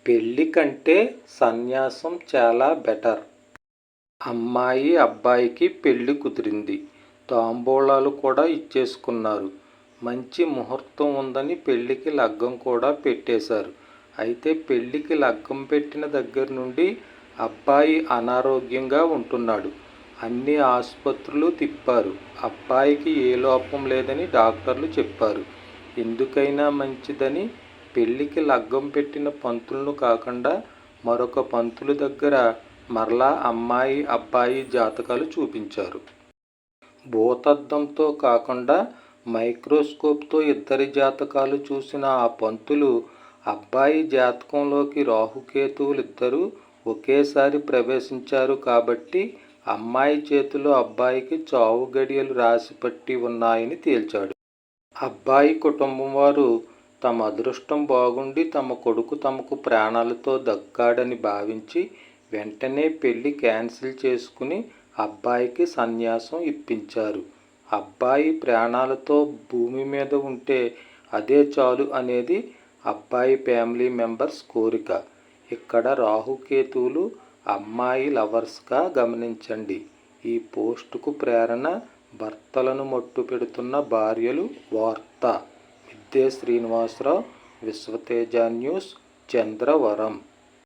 పెళ్లి కంటే సన్యాసం చాలా బెటర్. అమ్మాయి అబ్బాయికి పెళ్లి కుదిరింది. తాంబూలాలు కూడా ఇచ్చేసుకున్నారు. మంచి ముహూర్తం ఉందని పెళ్లికి లగ్గం కూడా పెట్టేశారు. అయితే పెళ్లికి లగ్గం పెట్టిన దగ్గర నుండి అబ్బాయి అనారోగ్యంగా ఉంటున్నాడు. అన్ని ఆసుపత్రులు తిప్పారు. అబ్బాయికి ఏ లోపం లేదని డాక్టర్లు చెప్పారు. ఎందుకైనా మంచిదని పెళ్లికి లగ్గం పెట్టిన పంతులను కాకుండా మరొక పంతులు దగ్గర మరలా అమ్మాయి అబ్బాయి జాతకాలు చూపించారు. భూతద్దంతో కాకుండా మైక్రోస్కోప్తో ఇద్దరి జాతకాలు చూసిన ఆ పంతులు అబ్బాయి జాతకంలోకి రాహుకేతువులిద్దరూ ఒకేసారి ప్రవేశించారు కాబట్టి అమ్మాయి చేతిలో అబ్బాయికి చావు గడియలు రాసిపట్టి ఉన్నాయని తేల్చాడు. అబ్బాయి కుటుంబం వారు తమ అదృష్టం బాగుండి తమ కొడుకు తమకు ప్రాణాలతో దక్కాడని భావించి వెంటనే పెళ్లి క్యాన్సిల్ చేసుకుని అబ్బాయికి సన్యాసం ఇప్పించారు. అబ్బాయి ప్రాణాలతో భూమి మీద ఉంటే అదే చాలు అనేది అబ్బాయి ఫ్యామిలీ మెంబర్స్ కోరిక. ఇక్కడ రాహుకేతువులు అమ్మాయి లవర్స్గా గమనించండి. ఈ పోస్టుకు ప్రేరణ భర్తలను మట్టు పెడుతున్న భార్యలు వార్త. మిద్దె శ్రీనివాసరావు, విశ్వతేజ న్యూస్, చంద్రవరం.